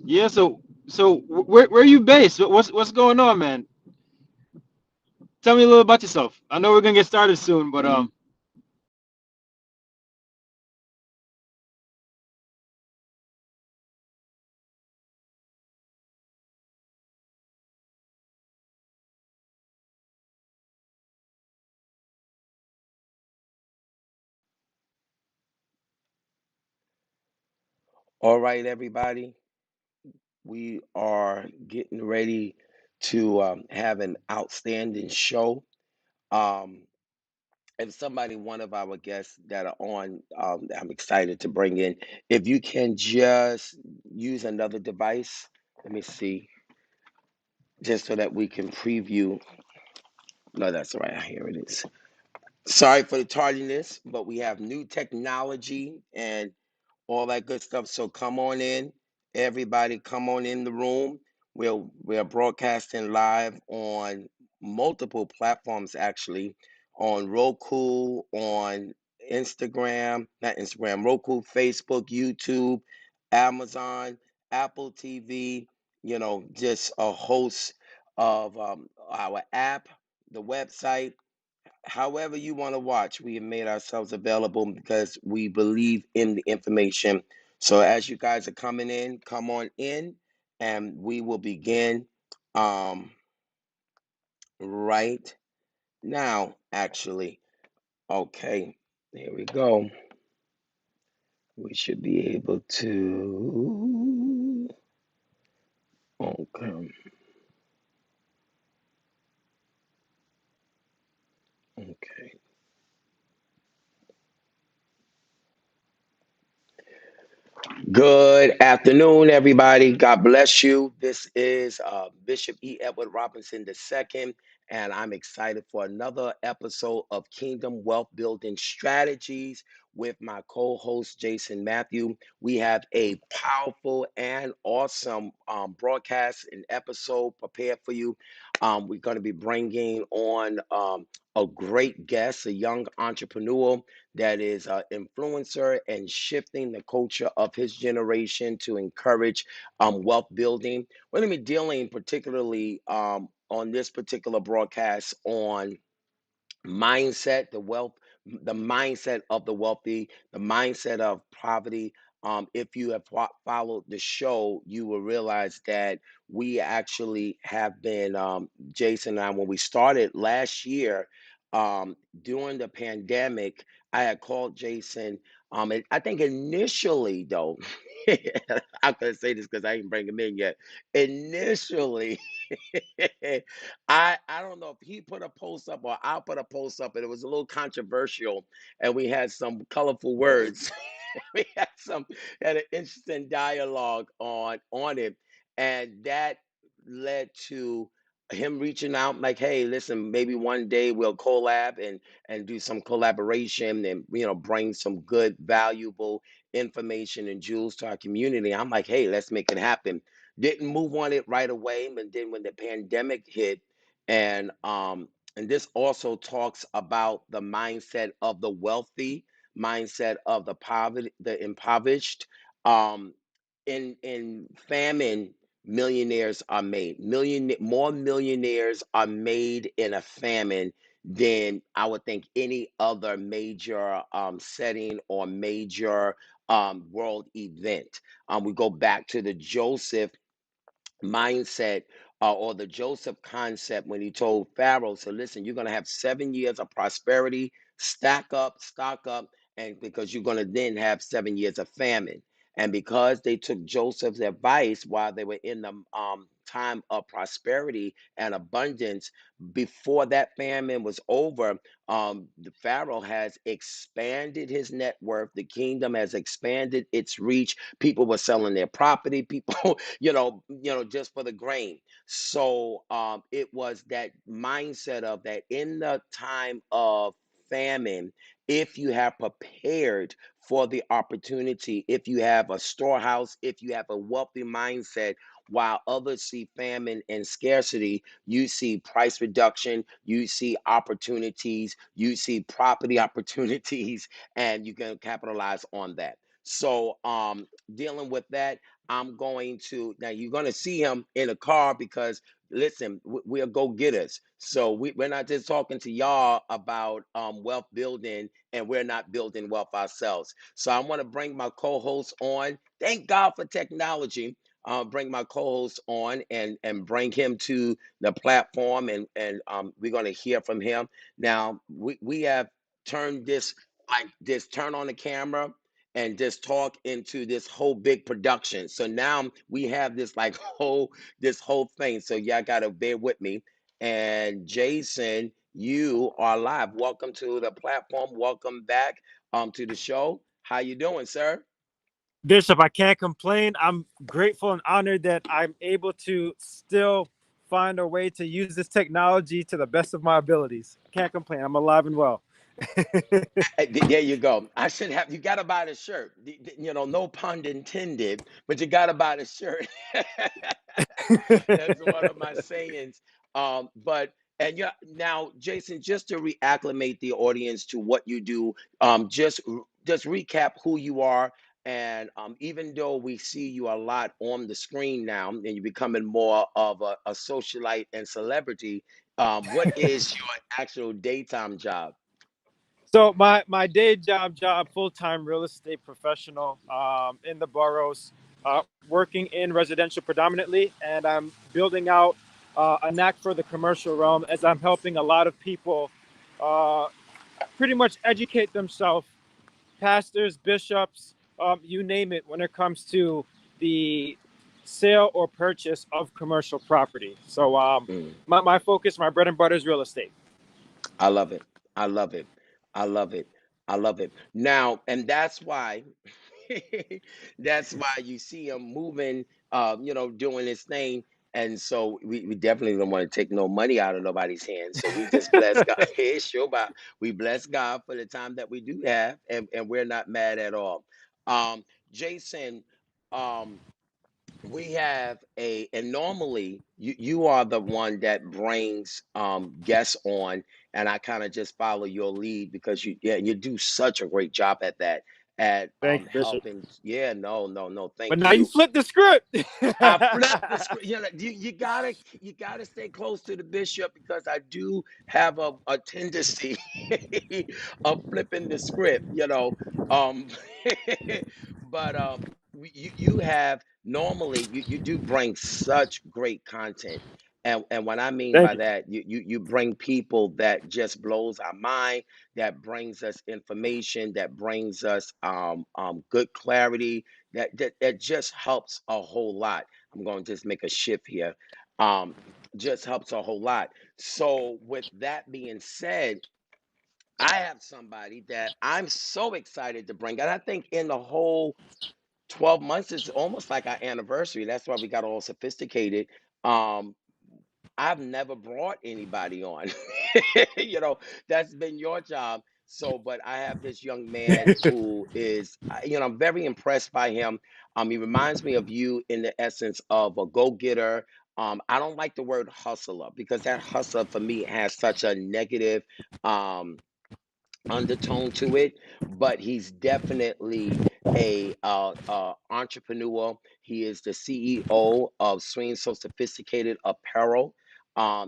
Yeah. So where are you based? What's going on, man? Tell me a little about yourself. I know we're gonna get started soon, but All right, everybody, we are getting ready to have an outstanding show. Um, if somebody, one of our guests that are on, I'm excited to bring in. If you can just use another device, let me see, just so that we can preview. No, that's all right. Here it is. Sorry for the tardiness, but we have new technology and all that good stuff. So come on in, everybody. Come on in the room. We're broadcasting live on multiple platforms, actually, on Roku, on Instagram, not Instagram, Roku, Facebook, YouTube, Amazon, Apple TV. Just a host of our app, the website, however you want to watch. We have made ourselves available because we believe in the information. So as you guys are coming in, come on in, and we will begin um, right now, actually. Okay, here we go. We should be able to. Okay, okay. Good afternoon, everybody. God bless you. This is Bishop E. Edward Robinson II, and I'm excited for another episode of Kingdom Wealth Building Strategies with my co host, Jason Matthew. We have a powerful and awesome broadcast and episode prepared for you. We're going to be bringing on a great guest, a young entrepreneur that is an influencer and shifting the culture of his generation to encourage wealth building. We're going to be dealing particularly on this particular broadcast on mindset, the mindset of the wealthy, the mindset of poverty. If you have followed the show, you will realize that we actually have been, Jason and I, when we started last year, during the pandemic, I had called Jason. And I think initially, though, I'm going to say this because I didn't bring him in yet. Initially, I don't know if he put a post up or I put a post up, and it was a little controversial, and we had some colorful words. We had an interesting dialogue on it, and that led to him reaching out like, hey, listen, maybe one day we'll collab and do some collaboration and bring some good valuable information and jewels to our community. I'm like, hey, let's make it happen. Didn't move on it right away, but then when the pandemic hit, and this also talks about the mindset of the wealthy, mindset of the poverty, the impoverished. Um, in famine, millionaires are made. More millionaires are made in a famine than I would think any other major setting or major world event. We go back to the Joseph mindset, or the Joseph concept when he told Pharaoh, so listen, you're going to have 7 years of prosperity, stack up, stock up, and because you're going to then have 7 years of famine. And because they took Joseph's advice while they were in the time of prosperity and abundance, before that famine was over, the Pharaoh has expanded his net worth. The kingdom has expanded its reach. People were selling their property. People just for the grain. So it was that mindset of that in the time of famine, if you have prepared for the opportunity, if you have a storehouse, if you have a wealthy mindset, while others see famine and scarcity, you see price reduction, you see opportunities, you see property opportunities, and you can capitalize on that. So dealing with that, I'm going to now you're going to see him in a car because listen, we're go-getters. So we're not just talking to y'all about wealth building, and we're not building wealth ourselves. So I want to bring my co-host on. Thank God for technology. Bring my co-host on and bring him to the platform, and we're going to hear from him. Now we have turned this like this, turn on the camera and just talk into this whole big production. So now we have this like whole thing. So y'all gotta bear with me. And Jason, you are live. Welcome to the platform. Welcome back to the show. How you doing, sir? Bishop, I can't complain. I'm grateful and honored that I'm able to still find a way to use this technology to the best of my abilities. Can't complain. I'm alive and well. There you go. I should have. You got to buy the shirt. You know, no pun intended, but you got to buy the shirt. That's one of my sayings. But and yeah, now Jason, just to reacclimate the audience to what you do, just recap who you are. And even though we see you a lot on the screen now, and you're becoming more of a socialite and celebrity, what is your actual daytime job? So my day job, full time real estate professional in the boroughs, working in residential predominantly, and I'm building out a knack for the commercial realm as I'm helping a lot of people uh, pretty much educate themselves, pastors, bishops, you name it, when it comes to the sale or purchase of commercial property. So Mm. my focus, my bread and butter is real estate. I love it. I love it. I love it. I love it. Now, and that's why that's why you see him moving, doing his thing. And so we definitely don't want to take no money out of nobody's hands. So we just bless God. Hey, sure, but we bless God for the time that we do have, and we're not mad at all. Jason, um, we have and normally you are the one that brings guests on, and I kind of just follow your lead because you do such a great job at that, at Thank you, Bishop. helping. Yeah, no, But thank now you you. flip the script. I flipped the script. You gotta stay close to the bishop because I do have a tendency of flipping the script, Um, but you have normally you do bring such great content. And what I mean Thank by you. that, you bring people that just blows our mind, that brings us information, that brings us good clarity, that just helps a whole lot. I'm going to just make a shift here. Um, just helps a whole lot. So, with that being said, I have somebody that I'm so excited to bring. And I think in the whole 12 months, it's almost like our anniversary. That's why we got all sophisticated. Um, I've never brought anybody on. you know, that's been your job. So, but I have this young man who is, I'm very impressed by him. He reminds me of you in the essence of a go-getter. I don't like the word hustler because that hustler for me has such a negative um, undertone to it, but he's definitely a entrepreneur. He is the CEO of Swing So Sophisticated Apparel.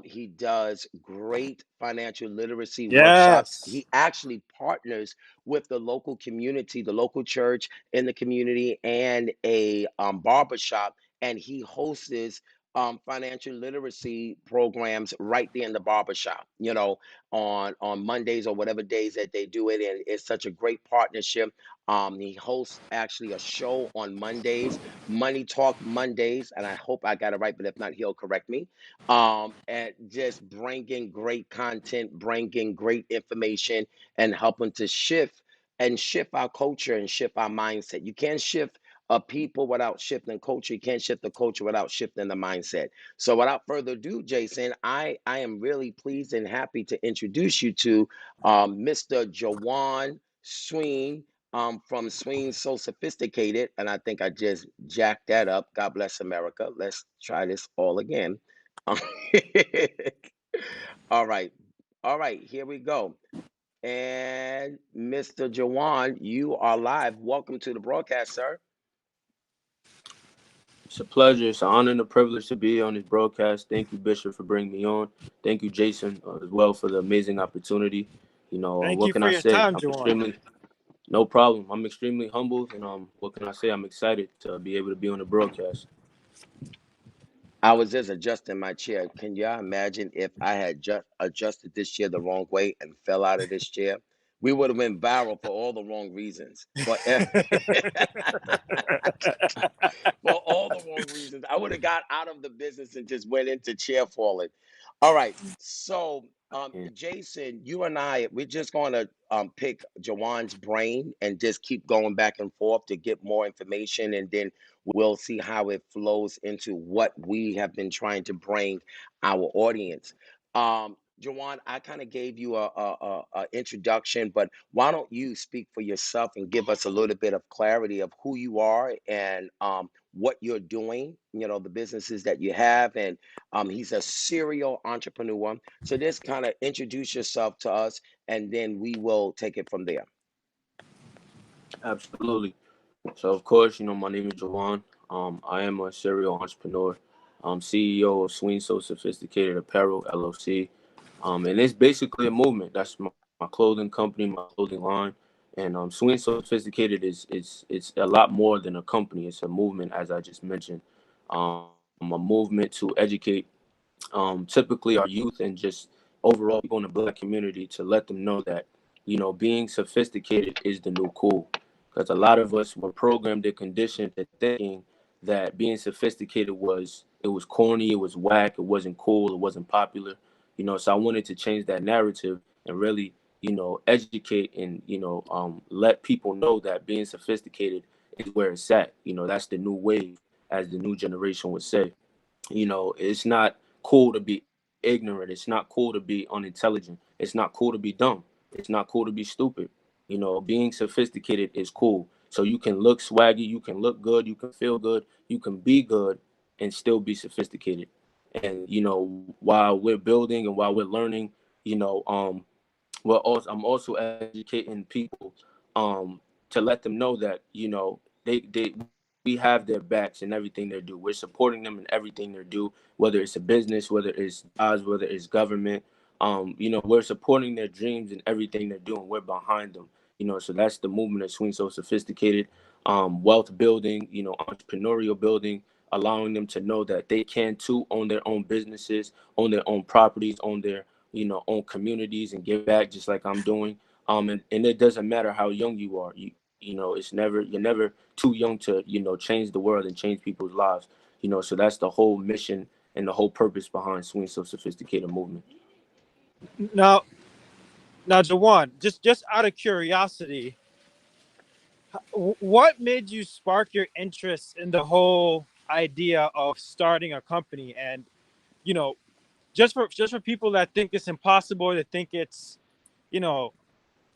He does great financial literacy workshops. Yes. He actually partners with the local community, the local church in the community, and a barber shop, and he hosts financial literacy programs right there in the barber shop. On Mondays or whatever days that they do it, and it's such a great partnership. He hosts actually a show on Mondays, Money Talk Mondays, and I hope I got it right, but if not, he'll correct me. And just bringing great content, bringing great information, and helping to shift our culture and shift our mindset. You can't shift a people without shifting culture. You can't shift the culture without shifting the mindset. So without further ado, Jason, I am really pleased and happy to introduce you to Mr. Jawan Sween from Sween So Sophisticated. And I think I just jacked that up. God bless America. Let's try this all again. All right. All right, here we go. And Mr. Jawan, you are live. Welcome to the broadcast, sir. It's a pleasure. It's an honor and a privilege to be on this broadcast. Thank you, Bishop, for bringing me on. Thank you, Jason, as well, for the amazing opportunity. Thank What you can for I your say? time, Jawan. No problem. I'm extremely humbled, and what can I say? I'm excited to be able to be on the broadcast. I was just adjusting my chair. Can y'all imagine if I had just adjusted this chair the wrong way and fell out of this chair? We would have been viral for all the wrong reasons. For for all the wrong reasons. I would have got out of the business and just went into chair falling. All right. So, Yeah, Jason, you and I, we're just going to pick Jawan's brain and just keep going back and forth to get more information, and then we'll see how it flows into what we have been trying to bring our audience. Jawan, I kind of gave you a introduction, but why don't you speak for yourself and give us a little bit of clarity of who you are and what you're doing, the businesses that you have. And he's a serial entrepreneur. So just kind of introduce yourself to us, and then we will take it from there. absolutely. So, of course, my name is Jawan. I am a serial entrepreneur. I'm CEO of Swing So Sophisticated Apparel, LLC. And it's basically a movement. That's my clothing company, my clothing line. And Swing So Sophisticated it's a lot more than a company. It's a movement, as I just mentioned. A movement to educate typically our youth and just overall people in the Black community, to let them know that being sophisticated is the new cool, because a lot of us were programmed and conditioned to thinking that being sophisticated was corny, it was whack, it wasn't cool, it wasn't popular. So I wanted to change that narrative and really educate and let people know that being sophisticated is where it's at. That's the new wave, as the new generation would say. It's not cool to be ignorant. It's not cool to be unintelligent. It's not cool to be dumb. It's not cool to be stupid. Being sophisticated is cool. So you can look swaggy, you can look good, you can feel good, you can be good and still be sophisticated. And while we're building and while we're learning, you know, um, I'm also educating people um to let them know that they we have their backs in everything they do. We're supporting them in everything they do, whether it's a business, whether it's jobs, whether it's government. We're supporting their dreams and everything they're doing. We're behind them. So that's the movement of Swing So Sophisticated. Wealth building, entrepreneurial building, allowing them to know that they can too own their own businesses, own their own properties, own their own communities, and give back just like I'm doing. And it doesn't matter how young you are. You're never too young to change the world and change people's lives. So that's the whole mission and the whole purpose behind Swing So Sophisticated movement. Now, now, Jawan, just out of curiosity, what made you spark your interest in the whole idea of starting a company? And you know, just for people that think it's impossible, that think it's you know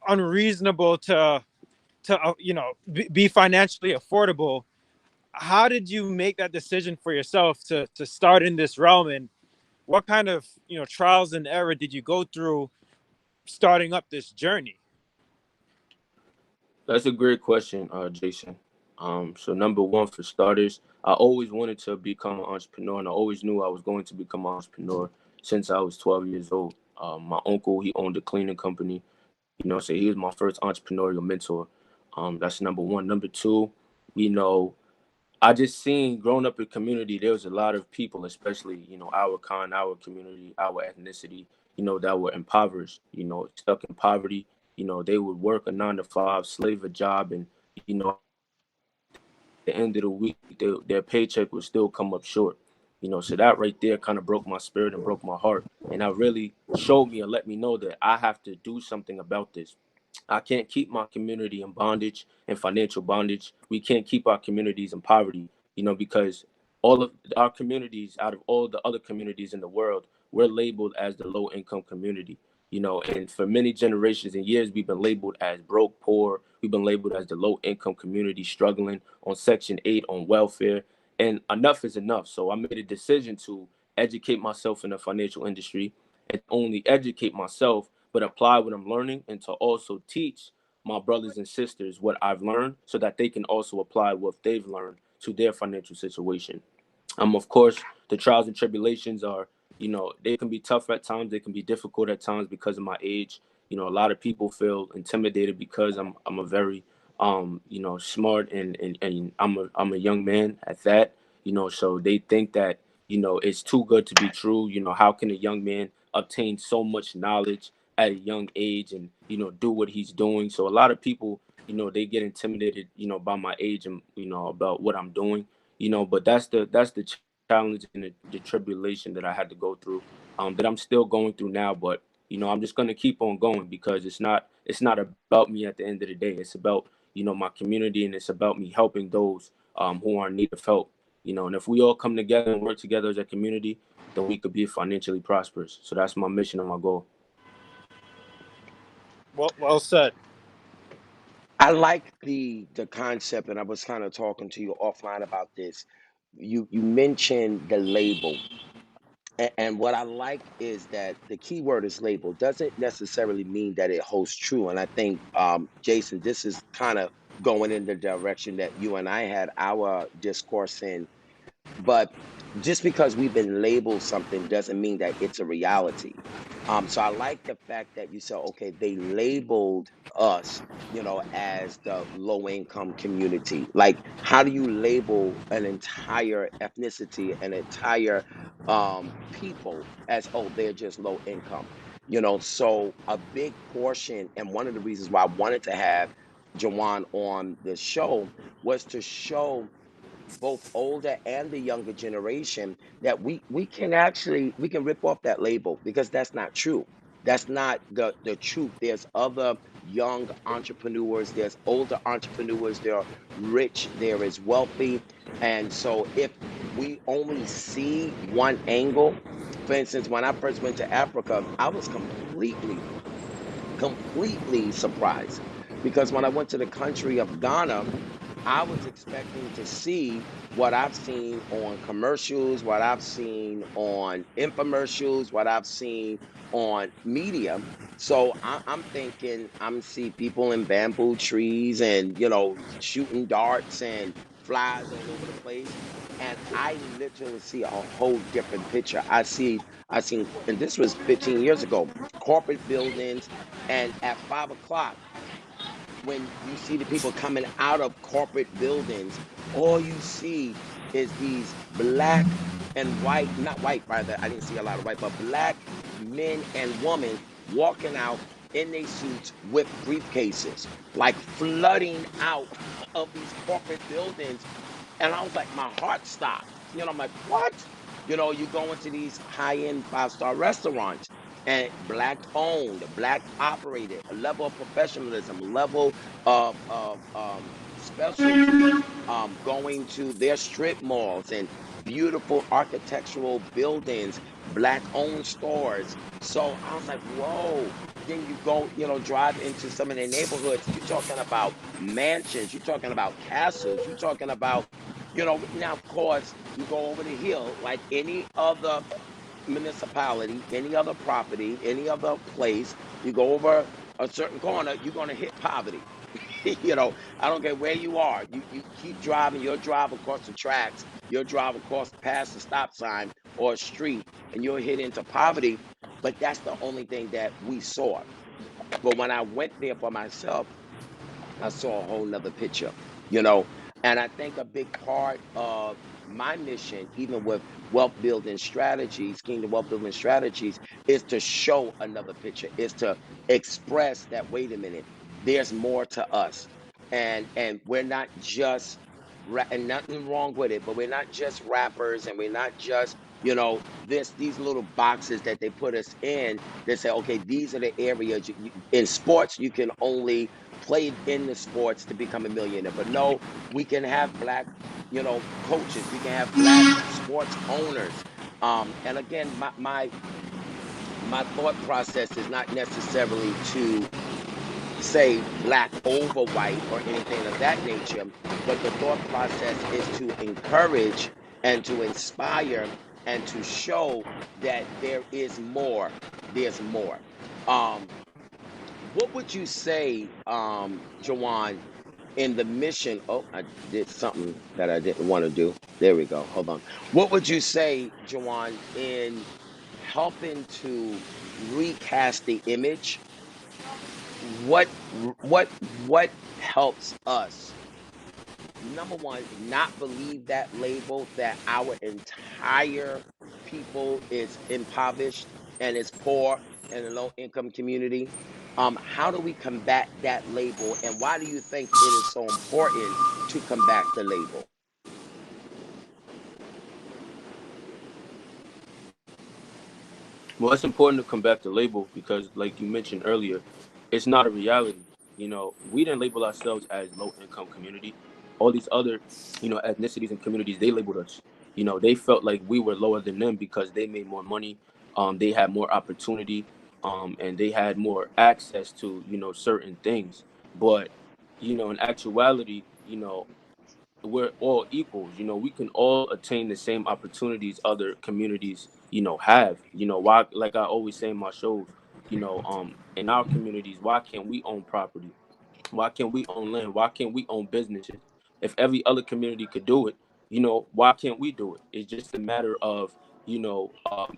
unreasonable to be financially affordable, how did you make that decision for yourself to start in this realm? And what kind of trials and error did you go through starting up this journey? That's a great question, Jason. So number one, for starters, I always wanted to become an entrepreneur, and I always knew I was going to become an entrepreneur since I was 12 years old. My uncle, he owned a cleaning company, so he was my first entrepreneurial mentor. That's number one. Number two, you know, I just seen growing up in community, there was a lot of people, especially, our kind, our community, our ethnicity, that were impoverished, stuck in poverty. They would work a 9 to 5, slave a job, and, at the end of the week, their paycheck would still come up short. So that right there kind of broke my spirit and broke my heart. And that really showed me and let me know that I have to do something about this. I can't keep my community in bondage and financial bondage. We can't keep our communities in poverty, because all of our communities, out of all the other communities in the world, we're labeled as the low income community. And for many generations and years, we've been labeled as broke, poor. We've been labeled as the low income community, struggling on Section 8, on welfare. And enough is enough. So I made a decision to educate myself in the financial industry, and only educate myself, but apply what I'm learning and to also teach my brothers and sisters what I've learned so that they can also apply what they've learned to their financial situation. Of course, the trials and tribulations are, they can be tough at times. They can be difficult at times because of my age. A lot of people feel intimidated because I'm a very, smart and I'm a young man at that. So they think that, it's too good to be true. How can a young man obtain so much knowledge at a young age and, do what he's doing? So a lot of people, they get intimidated, by my age and, about what I'm doing. But that's the challenge and the tribulation that I had to go through, that I'm still going through now. But I'm just gonna keep on going because it's not about me at the end of the day. It's about my community, and it's about me helping those who are in need of help. And if we all come together and work together as a community, then we could be financially prosperous. So that's my mission and my goal. Well said. I like the concept, and I was kind of talking to you offline about this. You mentioned the label. And what I like is that the key word is label doesn't necessarily mean that it holds true. And I think, Jason, this is kind of going in the direction that you and I had our discourse in. But just because we've been labeled something doesn't mean that it's a reality. So I like the fact that you said, okay, they labeled us, as the low income community. Like, how do you label an entire ethnicity, an entire people as, oh, they're just low income? So a big portion, and one of the reasons why I wanted to have Jawan on the show was to show both older and the younger generation that we can rip off that label, because that's not true. That's not the truth. There's other young entrepreneurs, there's older entrepreneurs, they're rich, there is wealthy. And so if we only see one angle, for instance, when I first went to Africa, I was completely surprised, because when I went to the country of Ghana, I was expecting to see what I've seen on commercials, what I've seen on infomercials, what I've seen on media. So I'm thinking I'm see people in bamboo trees and shooting darts and flies all over the place, and I literally see a whole different picture. I seen, and this was 15 years ago, corporate buildings, and at 5 o'clock, when you see the people coming out of corporate buildings, all you see is these black and white, not white, rather, I didn't see a lot of white, but black men and women walking out in their suits with briefcases, like flooding out of these corporate buildings. And I was like, my heart stopped. I'm like, what? You go into these high-end five-star restaurants, and black owned, black operated, a level of professionalism, level of specialty, going to their strip malls and beautiful architectural buildings, black owned stores. So I was like, whoa. Then you go, drive into some of their neighborhoods. You're talking about mansions, you're talking about castles, you're talking about, now of course you go over the hill like any other municipality, any other property, any other place, you go over a certain corner, you're going to hit poverty. I don't care where you are. You keep driving, you'll drive across the tracks, you'll drive across past the stop sign or a street, and you'll hit into poverty. But that's the only thing that we saw. But when I went there for myself, I saw a whole nother picture, you know. And I think a big part of my mission, even with wealth building strategies, kingdom wealth building strategies, is to show another picture, is to express that, wait a minute, there's more to us. And we're not just and nothing wrong with it, but we're not just rappers, and we're not just, these little boxes that they put us in. They say, okay, these are the areas in sports you can only played in the sports to become a millionaire. But no, we can have black, coaches. We can have black sports owners. And again, my thought process is not necessarily to say black over white or anything of that nature, but the thought process is to encourage and to inspire and to show that there is more. There's more. what would you say, Jawan, in the mission? Oh, I did something that I didn't want to do. There we go. Hold on. What would you say, Jawan, in helping to recast the image? What helps us, number one, not believe that label that our entire people is impoverished and is poor and a low income community? How do we combat that label, and why do you think it is so important to combat the label? Well, it's important to combat the label because, like you mentioned earlier, it's not a reality. You know, we didn't label ourselves as low income community. All these other, ethnicities and communities, they labeled us. You know, they felt like we were lower than them because they made more money, they had more opportunity, and they had more access to, certain things. But, in actuality, we're all equals. You know, we can all attain the same opportunities other communities, have. You know, why, like I always say in my shows, in our communities, why can't we own property? Why can't we own land? Why can't we own businesses? If every other community could do it, why can't we do it? It's just a matter of,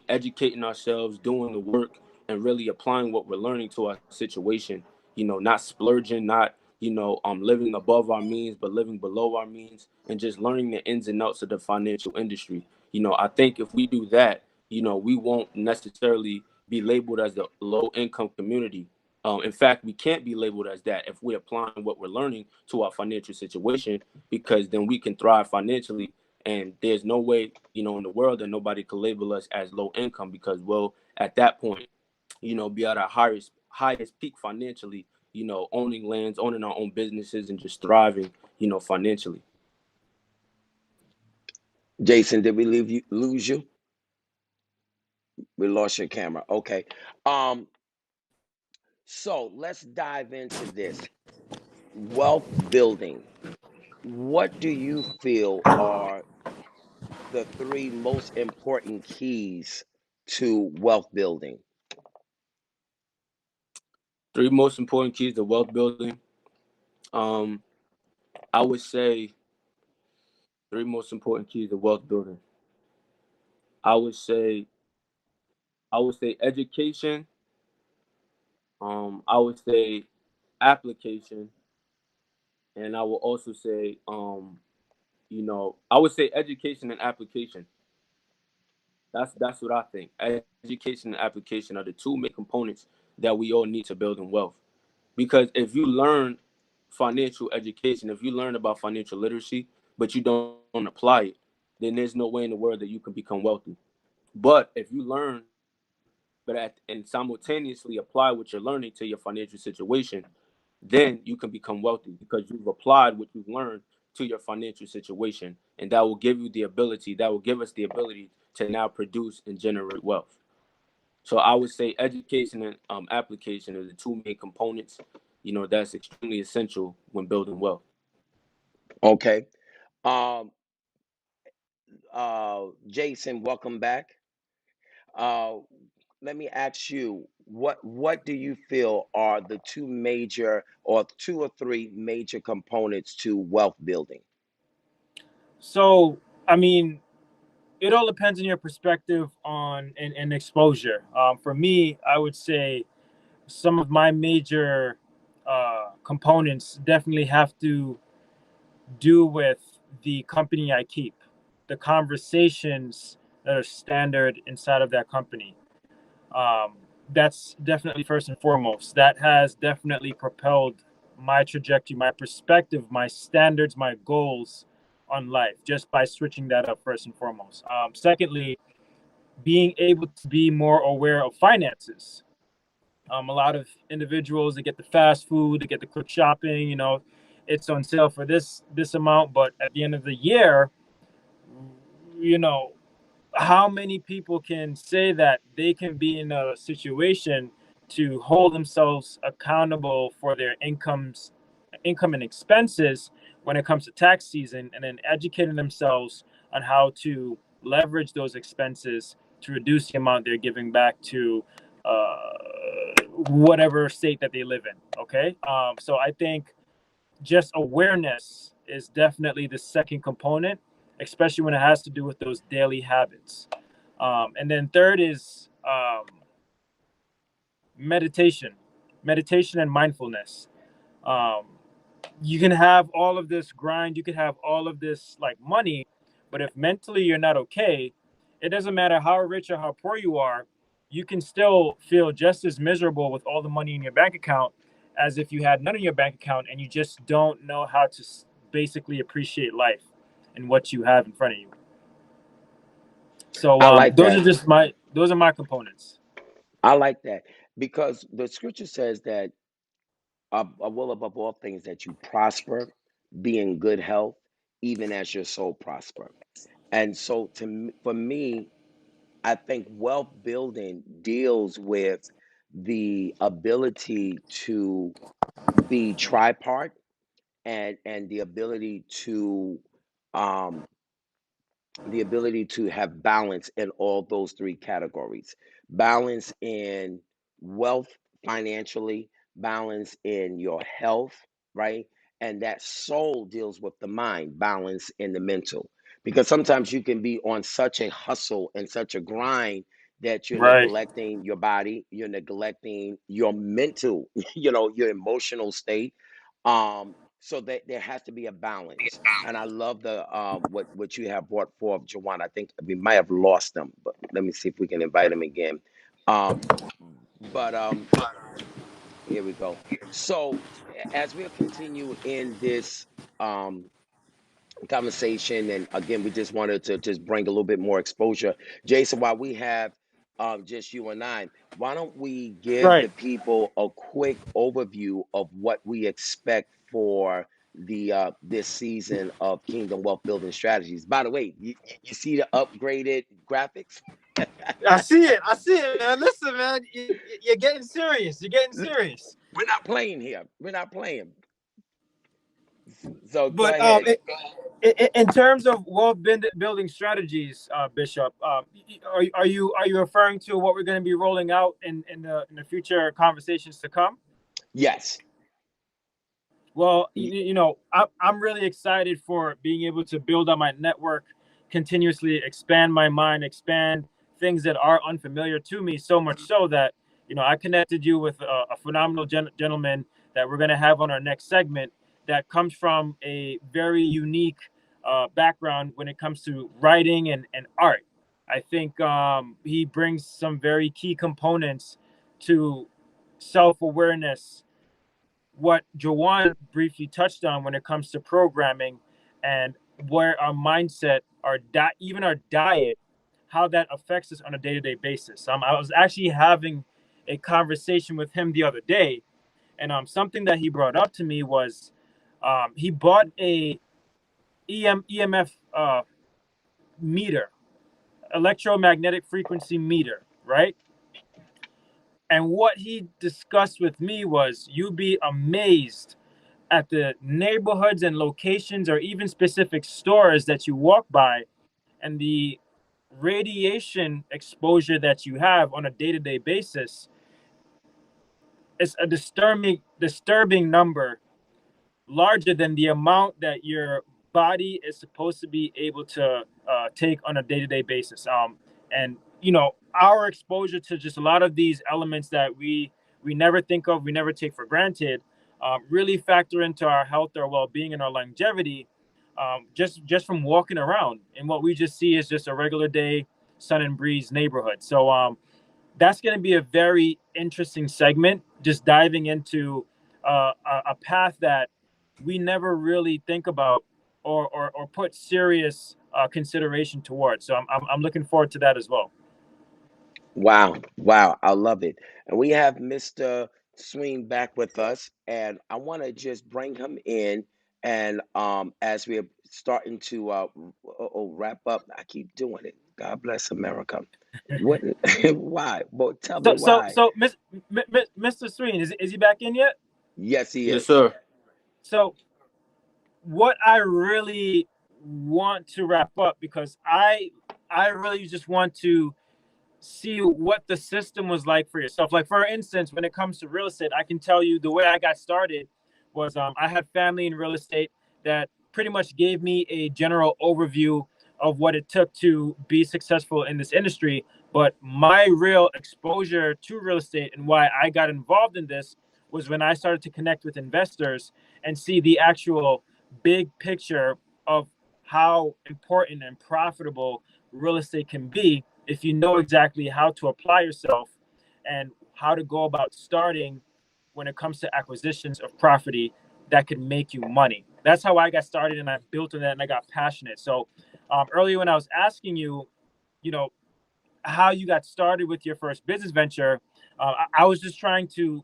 educating ourselves, doing the work, and really applying what we're learning to our situation. Not splurging, not, living above our means, but living below our means, and just learning the ins and outs of the financial industry. I think if we do that, we won't necessarily be labeled as the low income community. In fact, we can't be labeled as that if we're applying what we're learning to our financial situation, because then we can thrive financially. And there's no way, in the world that nobody could label us as low income because, well, at that point, be at our highest peak financially, owning lands, owning our own businesses, and just thriving, financially. Jason, did we lose you? We lost your camera. Okay. Um, so let's dive into this. Wealth building. What do you feel are the three most important keys to wealth building? Three most important keys to wealth building. Um, I would say three most important keys to wealth building. I would say education. I would say application, and I will also say, I would say education and application. That's what I think. Education and application are the two main components that we all need to build in wealth. Because if you learn financial education, if you learn about financial literacy, but you don't apply it, then there's no way in the world that you can become wealthy. But if you learn, and simultaneously apply what you're learning to your financial situation, then you can become wealthy because you've applied what you've learned to your financial situation, and that will give us the ability to now produce and generate wealth. So I would say education and application are the two main components, that's extremely essential when building wealth. Okay. Um, Jason, welcome back. Uh, Let me ask you, what do you feel are the two major or two or three major components to wealth building? So, I mean, it all depends on your perspective on and exposure. For me, I would say some of my major components definitely have to do with the company I keep, the conversations that are standard inside of that company. Um, that's definitely first and foremost. That has definitely propelled my trajectory, my perspective, my standards, my goals on life, just by switching that up first and foremost. Secondly, being able to be more aware of finances. A lot of individuals, they get the fast food, they get the quick shopping, it's on sale for this amount, but at the end of the year, you know, how many people can say that they can be in a situation to hold themselves accountable for their income and expenses when it comes to tax season, and then educating themselves on how to leverage those expenses to reduce the amount they're giving back to uh, whatever state that they live in. Okay. So I think just awareness is definitely the second component, especially when it has to do with those daily habits. And then third is meditation, meditation and mindfulness. Um, you can have all of this grind, you can have all of this like money, but if mentally you're not okay, it doesn't matter how rich or how poor you are, you can still feel just as miserable with all the money in your bank account as if you had none in your bank account and you just don't know how to basically appreciate life and what you have in front of you. So I like those that. are my components. I like that because the scripture says that I will above all things that you prosper, be in good health, even as your soul prosper. And so, for me, I think wealth building deals with the ability to be tripart and um, the ability to have balance in all those three categories: balance in wealth financially, balance in your health, right? And that soul deals with the mind, balance in the mental. Because sometimes you can be on such a hustle and such a grind that you're Right. neglecting your body, you're neglecting your mental, your emotional state. So that there has to be a balance. And I love the what you have brought forth, Jawan. I think we might have lost them, but let me see if we can invite him again. Um, but Here we go. So as we'll continue in this um conversation, and again, we just wanted to just bring a little bit more exposure. Jason, while we have just you and I, why don't we give Right. the people a quick overview of what we expect for the this season of Kingdom Wealth Building Strategies? By the way, you see the upgraded graphics? I see it. I see it, man. Listen, man, you're getting serious. You're getting serious. We're not playing here. We're not playing. So go But ahead. in terms of wealth building strategies, Bishop, are you referring to what we're going to be rolling out in the future conversations to come? Yes. Well, I'm really excited for being able to build on my network, continuously expand my mind, expand things that are unfamiliar to me, so much so that, I connected you with a phenomenal gentleman that we're going to have on our next segment that comes from a very unique background when it comes to writing and art. I think he brings some very key components to self-awareness, what Jawan briefly touched on when it comes to programming and where our mindset, even our diet, how that affects us on a day-to-day basis. I was actually having a conversation with him the other day, and something that he brought up to me was he bought a EMF meter, electromagnetic frequency meter, right? And what he discussed with me was, you'd be amazed at the neighborhoods and locations or even specific stores that you walk by and the radiation exposure that you have on a day-to-day basis. It's a disturbing number, larger than the amount that your body is supposed to be able to take on a day-to-day basis. And our exposure to just a lot of these elements that we never think of, we never take for granted, really factor into our health, our well-being, and our longevity. Just from walking around, and what we just see is just a regular day sun and breeze neighborhood. So that's going to be a very interesting segment, just diving into a path that we never really think about or put serious consideration towards. So I'm looking forward to that as well. Wow, wow, I love it. And we have Mr. Swing back with us, and I want to just bring him in. And as we're starting to wrap up, I keep doing it. God bless America. What? Why? But tell me why. Mr. Sween, is he back in yet? Yes, he Yes, is. sir. So what I really want to wrap up, because I really just want to see what the system was like for yourself. Like, for instance, when it comes to real estate, I can tell you the way I got started was I had family in real estate that pretty much gave me a general overview of what it took to be successful in this industry. But my real exposure to real estate and why I got involved in this was when I started to connect with investors and see the actual big picture of how important and profitable real estate can be if you know exactly how to apply yourself and how to go about starting when it comes to acquisitions of property that can make you money. That's how I got started, and I built on that, and I got passionate. So earlier when I was asking you, you know, how you got started with your first business venture, I was just trying to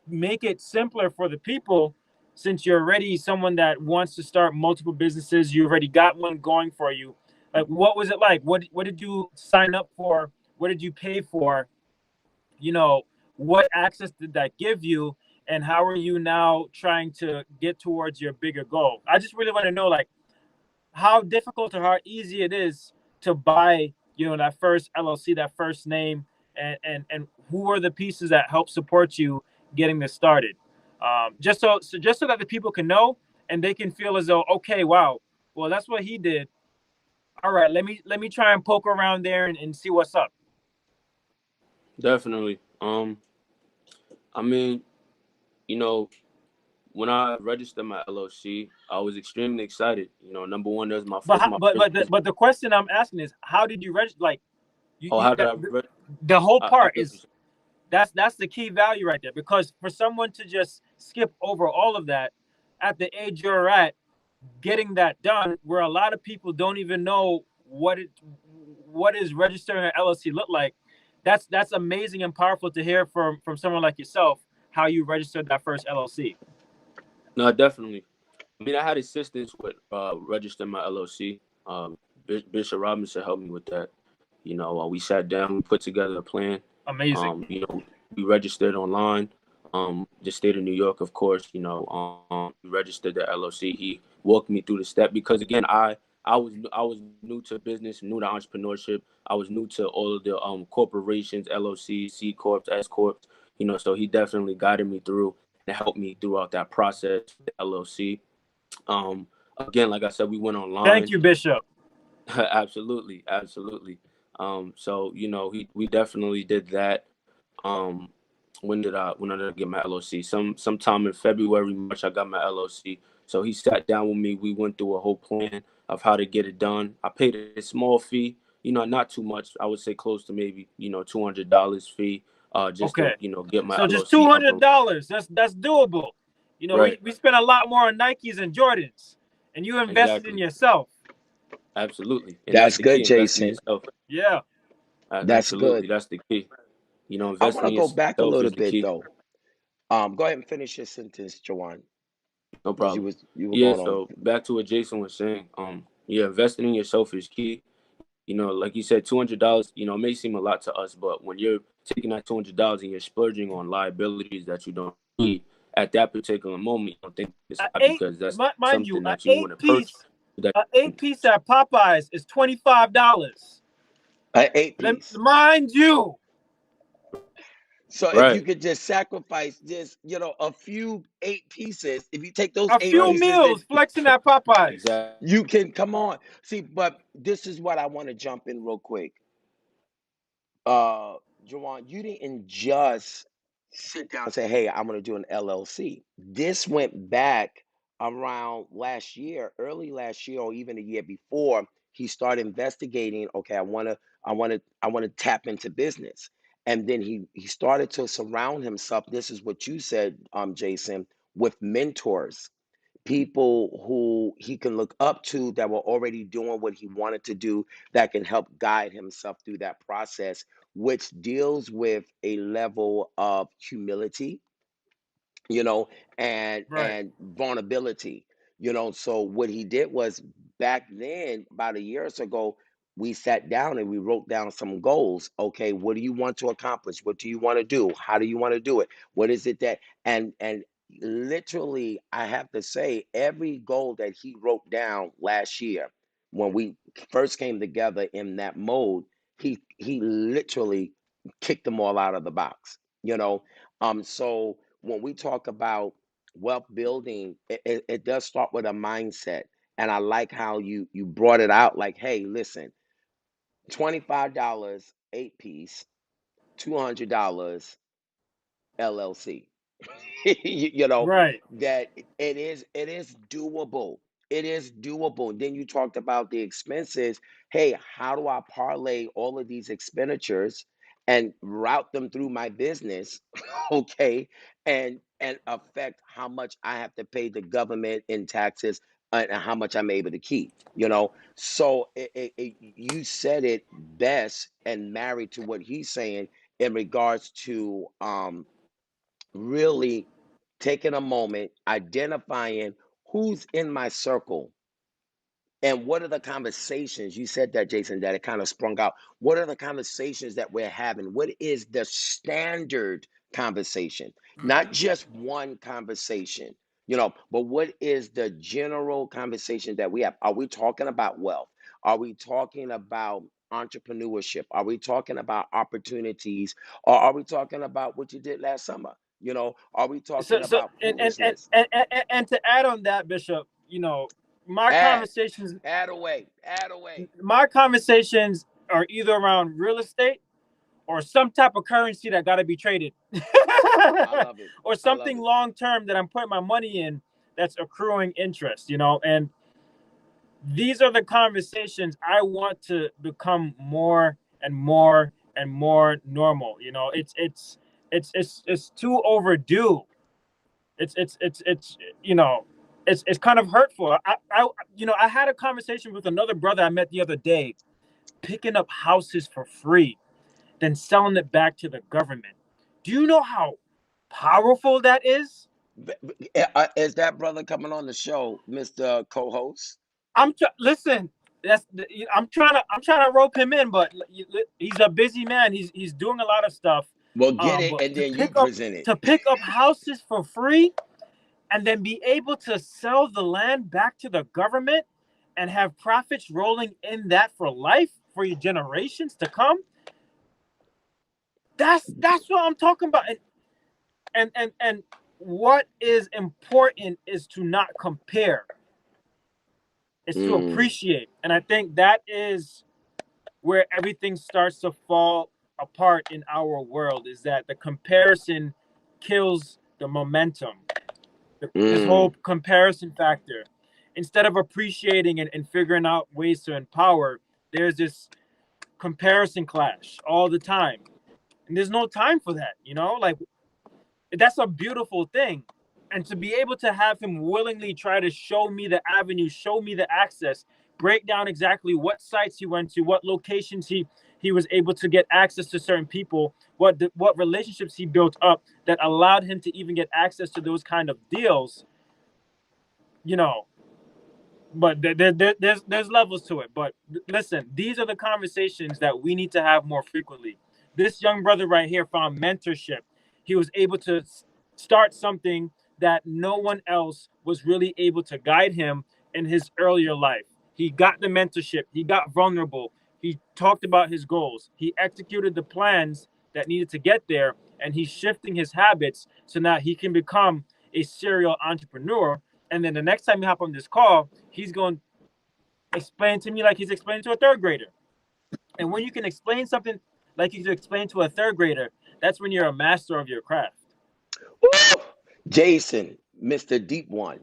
make it simpler for the people, since you're already someone that wants to start multiple businesses. You already got one going for you. Like, what was it like? What did you sign up for? What did you pay for? You know, what access did that give you? And how are you now trying to get towards your bigger goal? I just really want to know, like, how difficult or how easy it is to buy, that first LLC, that first name, and who are the pieces that help support you getting this started. Just so that the people can know and they can feel as though, okay, wow, well, that's what he did. All right, let me try and poke around there and see what's up. Definitely. I mean, you know, when I registered my LLC, I was extremely excited. Number one, that was my But first how, my but first but the, business. but the question I'm asking is, how did you register? Like, Oh, how did the whole I part get is that's the key value right there. Because for someone to just skip over all of that at the age you're at, getting that done, where a lot of people don't even know what is registering an LLC look like. That's amazing and powerful to hear from someone like yourself, how you registered that first LLC. No, definitely. I mean, I had assistance with registering my LLC. Bishop Robinson helped me with that. We sat down, we put together a plan. Amazing. We registered online. The state of New York, of course. We registered the LLC. He walked me through the step because, again, I was new to business, new to entrepreneurship. I was new to all of the corporations, LLCs, C corps, S corps. So he definitely guided me through and helped me throughout that process. The LLC. Again, like I said, we went online. Thank you, Bishop. Absolutely. So we definitely did that. When did I get my LLC? Sometime in February, March, I got my LLC. So he sat down with me. We went through a whole plan of how to get it done. I paid a small fee, not too much. I would say close to maybe $200 fee, just Okay. to get my So LLC just up and $200. That's doable. Right. We spent a lot more on Nikes and Jordans, and you invested in Exactly. yourself. Absolutely. And That's the good, key, investing in Jason. yourself. Yeah. That's Absolutely. good. That's the key. I want Investing to in go back a yourself little is the bit key. though. Go ahead and finish your sentence, Jawan, No because problem. you were Yeah, going on. so back to what Jason was saying. Investing in yourself is key. Like you said, $200, it may seem a lot to us, but when you're taking that $200 and you're splurging on liabilities that you don't need at that particular moment, you don't think it's because that's Mind you, something that you want to purchase. an 8-piece at Popeyes is $25. An 8-piece. Mind you. So if you Right. could just sacrifice just, a few 8 pieces, if you take those A 8 few Right. pieces, then meals flexing at Popeyes. Exactly. you can come on. See, but this is what I want to jump in real quick. Jawan, you didn't just sit down and say, "Hey, I'm going to do an LLC." This went back around last year, early last year, or even a year before. He started investigating. Okay, I want to tap into business, and then he started to surround himself. This is what you said, Jason, with mentors, people who he can look up to that were already doing what he wanted to do, that can help guide himself through that process, which deals with a level of humility, and Right. vulnerability. So what he did was, back then, about a year or so ago, we sat down and we wrote down some goals. Okay, what do you want to accomplish? What do you want to do? How do you want to do it? What is it that, and literally, I have to say, every goal that he wrote down last year, when we first came together in that mode, he literally kicked them all out of the box. So when we talk about wealth building, it does start with a mindset. And I like how you brought it out like, hey, listen, $25 8 piece, $200 LLC. you know Right. that it is doable. It is doable. Then you talked about the expenses. Hey, how do I parlay all of these expenditures and route them through my business? Okay, and affect how much I have to pay the government in taxes, and how much I'm able to keep. So you said it best, and married to what he's saying in regards to really taking a moment, identifying who's in my circle and what are the conversations. You said that, Jason, that it kind of sprung out. What are the conversations that we're having? What is the standard conversation? Not just one conversation, but what is the general conversation that we have? Are we talking about wealth? Are we talking about entrepreneurship? Are we talking about opportunities? Or are we talking about what you did last summer? Are we So talking so about and and and foolishness? and, and, and to add on that, Bishop, my Add, conversations add away, add away. my conversations are either around real estate or some type of currency that got to be traded, I love it. or I love something it. long term that I'm putting my money in that's accruing interest. And these are the conversations I want to become more and more and more normal. It's too overdue. It's it's kind of hurtful. I had a conversation with another brother I met the other day, picking up houses for free, then selling it back to the government. Do you know how powerful that is? Is that brother coming on the show, Mr. Co-host? Listen. I'm trying to rope him in, but he's a busy man. He's doing a lot of stuff. Well, get it, But and then you present it. to pick up houses for free and then be able to sell the land back to the government and have profits rolling in that for life for your generations to come. That's what I'm talking about. And what is important is to not compare. It's to Mm, appreciate. And I think that is where everything starts to fall apart in our world, is that the comparison kills the momentum. This whole mm, comparison factor. Instead of appreciating and figuring out ways to empower, there's this comparison clash all the time. And there's no time for that. Like, that's a beautiful thing. And to be able to have him willingly try to show me the avenue, show me the access, break down exactly what sites he went to, what locations he was able to get access to certain people, what relationships he built up that allowed him to even get access to those kind of deals. You know, but there's levels to it. But listen, these are the conversations that we need to have more frequently. This young brother right here found mentorship. He was able to start something that no one else was really able to guide him in his earlier life. He got the mentorship. He got vulnerable. He talked about his goals. He executed the plans that needed to get there, and he's shifting his habits so now he can become a serial entrepreneur. And then the next time you hop on this call, he's going to explain to me like he's explaining to a third grader. And when you can explain something like you can explain to a third grader, that's when you're a master of your craft. Woo! Jason, Mr. Deep One.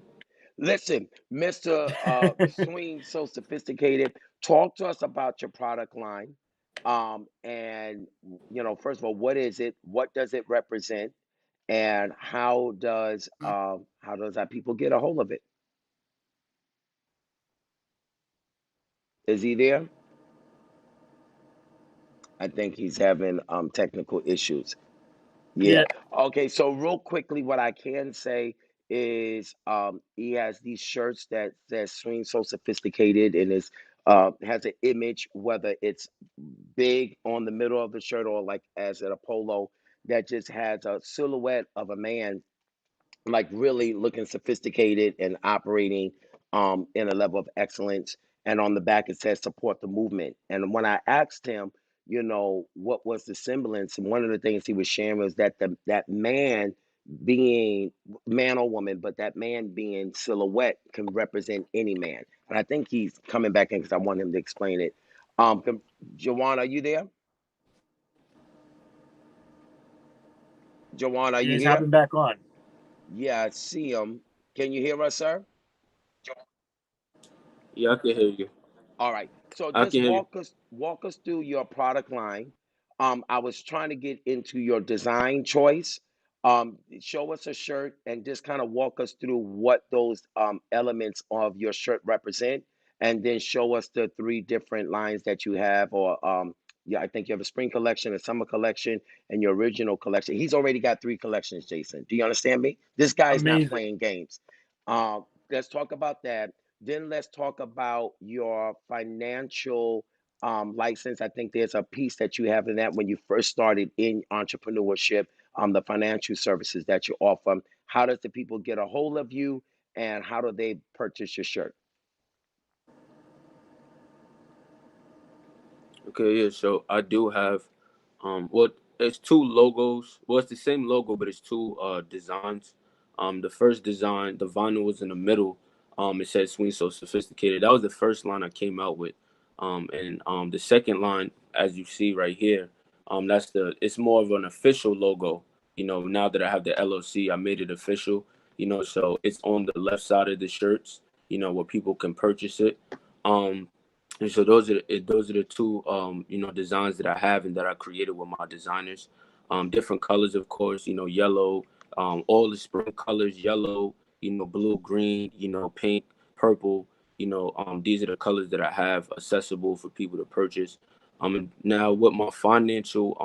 Listen, Mr. Swing, so sophisticated. Talk to us about your product line. And first of all, what is it? What does it represent? And how does our people get a hold of it? Is he there? I think he's having technical issues. Yeah. Yeah, Okay. So real quickly, what I can say is he has these shirts that swing so sophisticated, and is has an image, whether it's big on the middle of the shirt or like as at a polo, that just has a silhouette of a man like really looking sophisticated and operating in a level of excellence. And on the back it says support the movement. And when I asked him, you know, what was the semblance. And one of the things he was sharing was that that man being man or woman, but that man being silhouette can represent any man. And I think he's coming back in because I want him to explain it. Jawan, are you there? Jawan, are Yeah, you he's here? hopping back on. Yeah, I see him. Can you hear us, sir? Yeah, I can hear you. All right. So I just can hear you. walk us through your product line. I was trying to get into your design choice. Show us a shirt and just kind of walk us through what those elements of your shirt represent, and then show us the three different lines that you have. Or yeah, I think you have a spring collection, a summer collection, and your original collection. He's already got three collections, Jason. Do you understand me? This guy's not Amazing. playing games. Let's talk about that. Then let's talk about your financial license. I think there's a piece that you have in that when you first started in entrepreneurship, the financial services that you offer. How does the people get a hold of you, and how do they purchase your shirt? Okay, yeah. So I do have, well, it's two logos. Well, it's the same logo, but it's two designs. The first design, the vinyl was in the middle. It said "Swing So Sophisticated." That was the first line I came out with. And the second line, as you see right here, it's more of an official logo. You know, now that I have the LLC, I made it official. You know, so it's on the left side of the shirts. You know, where people can purchase it. Um, and so those are the two designs that I have and that I created with my designers. Different colors, of course. You know, yellow, all the spring colors, yellow. You know, blue, green. You know, pink, purple. You know, these are the colors that I have accessible for people to purchase. And now with my financial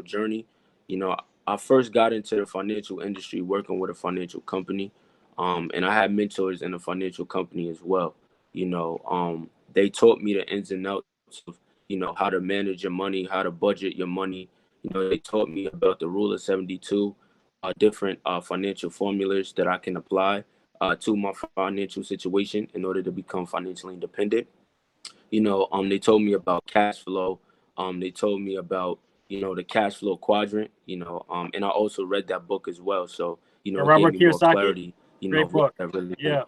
journey, you know, I first got into the financial industry working with a financial company, and I had mentors in the financial company as well. You know, they taught me the ins and outs of, you know, how to manage your money, how to budget your money. You know, they taught me about the rule of 72, different financial formulas that I can apply to my financial situation in order to become financially independent. You know, they told me about cash flow. They told me about, you know, the cash flow quadrant, you know, and I also read that book as well. So, you Yeah, know, it gave Robert me more Kiyosaki, clarity, you know, great of what book. I really want. Yeah.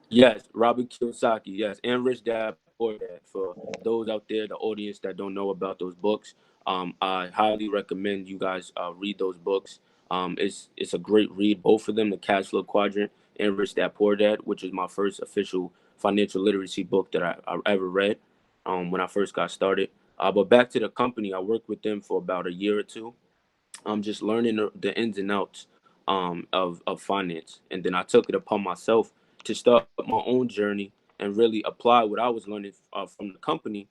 Yes, Robert Kiyosaki, yes, and Rich Dad Poor Dad. For those out there, the audience that don't know about those books, I highly recommend you guys read those books. It's a great read, both of them, The Cash Flow Quadrant and Rich Dad Poor Dad, which is my first official financial literacy book that I ever read when I first got started. But back to the company, I worked with them for about a year or two. I'm just learning the ins and outs of finance. And then I took it upon myself to start my own journey and really apply what I was learning from the company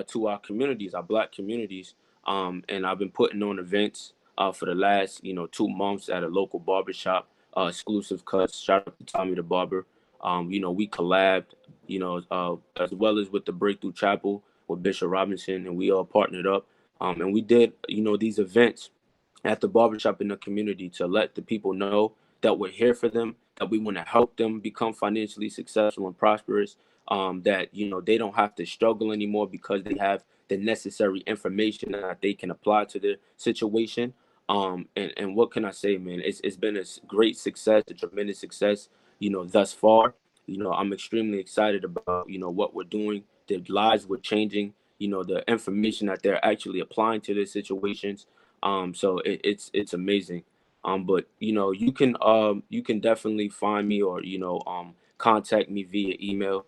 to our communities, our Black communities. And I've been putting on events for the last, you know, 2 months at a local barbershop, exclusive cuts. Shout out to Tommy the Barber. You know, we collabed, you know, as well as with the Breakthrough Chapel with Bishop Robinson, and we all partnered up. And we did, you know, these events at the barbershop in the community to let the people know that we're here for them, that we want to help them become financially successful and prosperous, that, you know, they don't have to struggle anymore because they have the necessary information that they can apply to their situation. And what can I say, man? It's been a great success, a tremendous success, you know, thus far. You know, I'm extremely excited about, you know, what we're doing, the lives we're changing, you know, the information that they're actually applying to their situations. So it's amazing. But you can definitely find me or contact me via email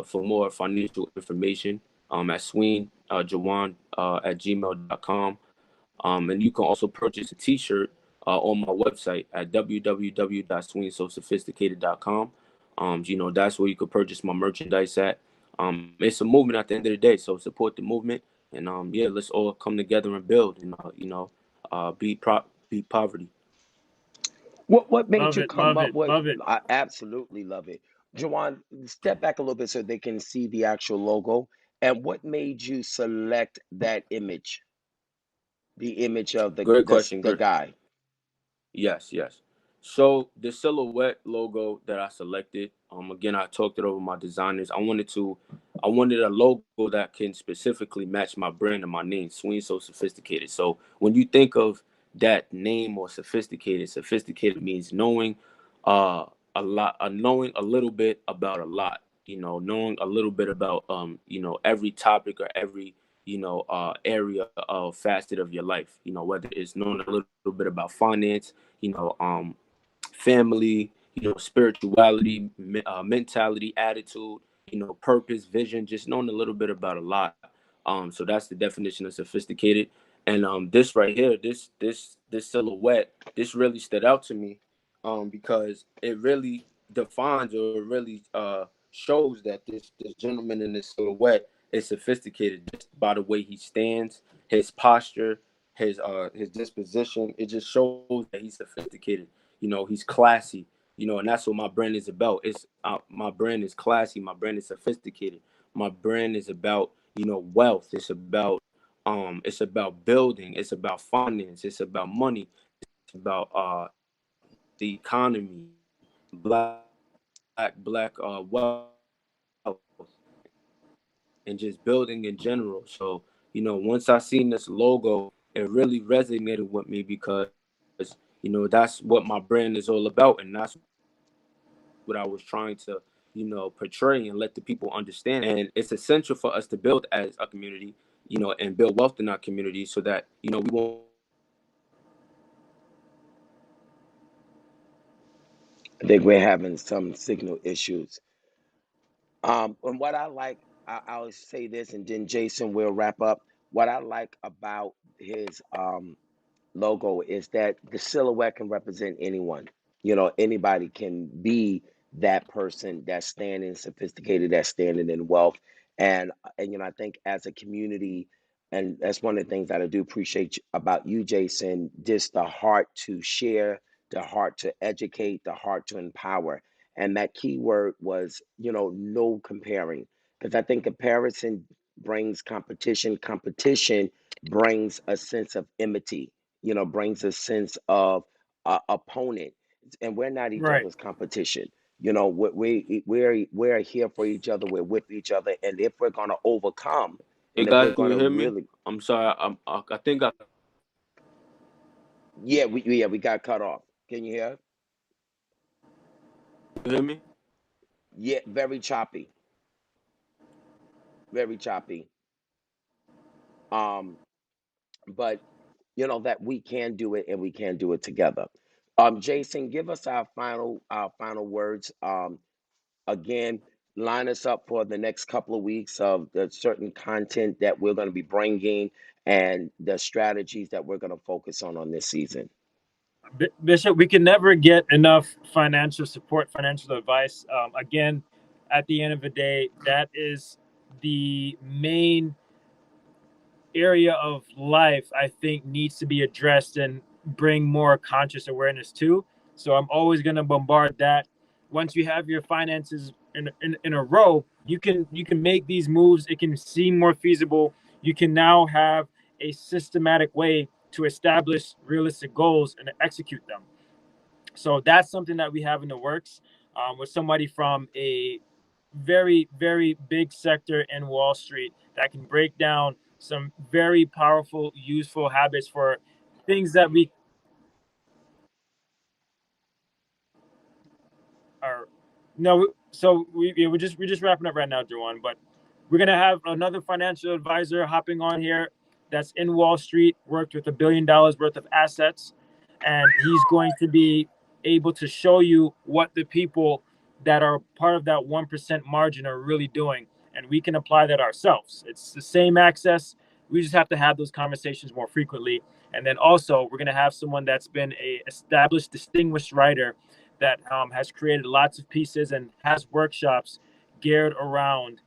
for more financial information at Sween Jawan at gmail.com. And you can also purchase a T-shirt on my website at www.sweensosophisticated.com. You know, that's where you could purchase my merchandise at. It's a movement at the end of the day, so support the movement, and yeah, let's all come together and build, and beat poverty. What made Love you it, come love up it, with? love it. I absolutely love it. Jawan, step back a little bit so they can see the actual logo. And what made you select that image, the image of Great question. the Great. guy? Yes, yes. So the silhouette logo that I selected, again, I talked it over with my designers. I wanted to I wanted a logo that can specifically match my brand and my name, Swing So Sophisticated. So when you think of that name or sophisticated means knowing a lot, knowing a little bit about a lot, knowing a little bit about every topic or every area of facet of your life, whether it's knowing a little bit about finance, family, spirituality, mentality, attitude, purpose, vision, just knowing a little bit about a lot. So that's the definition of sophisticated. And this right here, this silhouette, this really stood out to me, because it really defines, or it really shows that this gentleman in this silhouette is sophisticated just by the way he stands, his posture, his disposition. It just shows that he's sophisticated. He's classy. And that's what my brand is about. It's my brand is classy. My brand is sophisticated. My brand is about wealth. It's about building. It's about finance. It's about money. It's about the economy, black wealth, and just building in general. So once I seen this logo, it really resonated with me, because that's what my brand is all about, and that's what I was trying to portray and let the people understand. And it's essential for us to build as a community, and build wealth in our community, so that we won't. I think we're having some signal issues. And what I like, I'll say this, and then Jason will wrap up. What I like about his logo is that the silhouette can represent anyone. Anybody can be that person that's standing sophisticated, that's standing in wealth. And I think as a community, and that's one of the things that I do appreciate about you, Jason, just the heart to share, the heart to educate, the heart to empower. And that key word was, no comparing. Because I think comparison brings competition. Competition brings a sense of enmity, brings a sense of opponent, and we're not each Right. other's competition. We're here for each other. We're with each other, and if we're gonna overcome, Hey and if we're guys, can you gonna hear me? really, I'm sorry. I think I. we got cut off. Can you hear? You hear me? Yeah, very choppy, very choppy. Um, but that we can do it, and we can do it together. Jason, give us our final words. Again, line us up for the next couple of weeks of the certain content that we're going to be bringing, and the strategies that we're going to focus on this season. Bishop, we can never get enough financial support, financial advice. Again, at the end of the day, that is the main area of life I think needs to be addressed and bring more conscious awareness to. So I'm always going to bombard that. Once you have your finances in a row, you can make these moves. It can seem more feasible. You can now have a systematic way to establish realistic goals and execute them. So that's something that we have in the works, with somebody from a very, very big sector in Wall Street that can break down some very powerful, useful habits for things that we are. No, so we're just wrapping up right now, Jawan. But we're gonna have another financial advisor hopping on here that's in Wall Street, worked with $1 billion worth of assets, and he's going to be able to show you what the people that are part of that 1% margin are really doing, and we can apply that ourselves. It's the same access. We just have to have those conversations more frequently. And then also, we're going to have someone that's been a established, distinguished writer that has created lots of pieces and has workshops geared around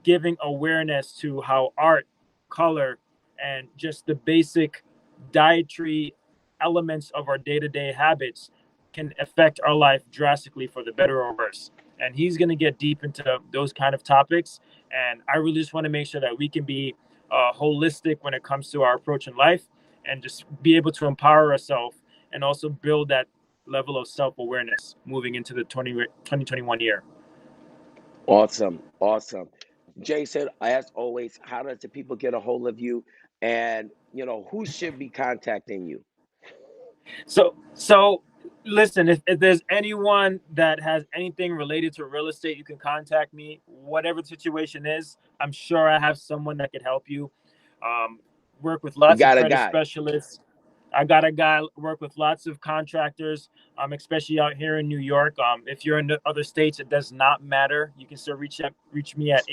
giving awareness to how art, color, and just the basic dietary elements of our day-to-day habits can affect our life drastically for the better or worse. And he's going to get deep into those kind of topics. And I really just want to make sure that we can be holistic when it comes to our approach in life, and just be able to empower ourselves and also build that level of self-awareness moving into the 2021 year. Awesome, awesome. Jason, as always, how does the people get a hold of you? And, who should be contacting you? So listen, if there's anyone that has anything related to real estate, you can contact me. Whatever the situation is, I'm sure I have someone that could help you. Um, work with You lots of got a credit guy. specialists. I got a guy work with lots of contractors, especially out here in New York. If you're in the other states, it does not matter. You can still reach me at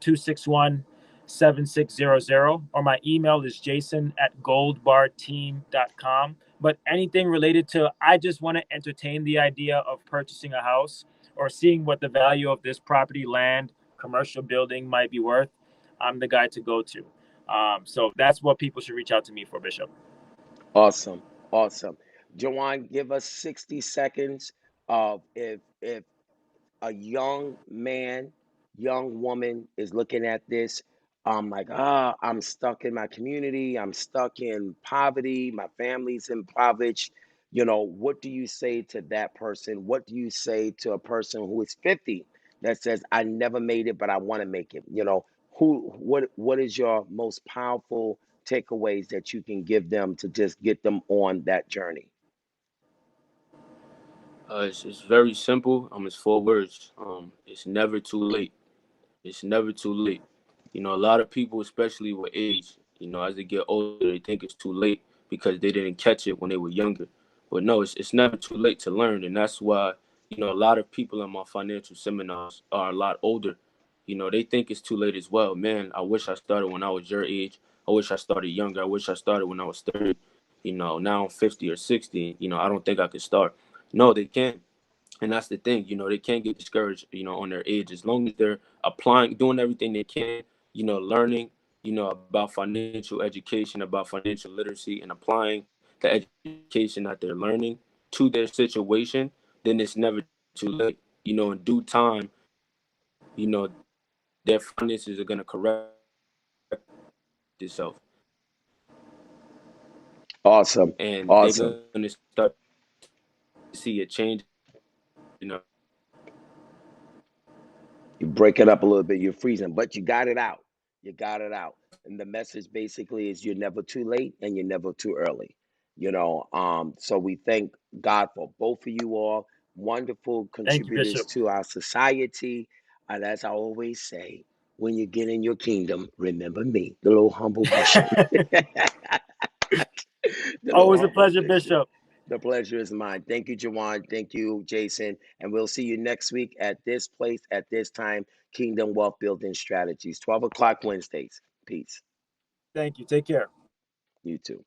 857-261-7600, or my email is jason@goldbarteam.com. But anything related to, I just want to entertain the idea of purchasing a house or seeing what the value of this property, land, commercial building might be worth, I'm the guy to go to. So that's what people should reach out to me for, Bishop. Awesome. Awesome. Jawan, give us 60 seconds of if a young man, young woman is looking at this, I'm like, I'm stuck in my community, I'm stuck in poverty, my family's impoverished. What do you say to that person? What do you say to a person who is 50 that says, I never made it, but I want to make it? What is your most powerful takeaways that you can give them to just get them on that journey? It's very simple. It's 4 words. It's never too late. It's never too late. A lot of people, especially with age, as they get older, they think it's too late because they didn't catch it when they were younger. But no, it's never too late to learn. And that's why, a lot of people in my financial seminars are a lot older. They think it's too late as well. Man, I wish I started when I was your age. I wish I started younger. I wish I started when I was 30. Now I'm 50 or 60. I don't think I could start. No, they can't. And that's the thing, they can't get discouraged, on their age. As long as they're applying, doing everything they can, learning, about financial education, about financial literacy, and applying the education that they're learning to their situation, then it's never too late. In due time, their finances are going to correct itself. Awesome. And they're Awesome. going to start to see a change, you know. You break it up a little bit, you're freezing, but you got it out. You got it out. And the message basically is you're never too late and you're never too early. So we thank God for both of you all, wonderful Thank you, contributors Bishop. to our society. And as I always say, when you get in your kingdom, remember me, the little humble bishop. The little Always a humble pleasure, bishop. Bishop. The pleasure is mine. Thank you, Jawan. Thank you, Jason. And we'll see you next week at this place, at this time, Kingdom Wealth Building Strategies, 12 o'clock Wednesdays. Peace. Thank you. Take care. You too.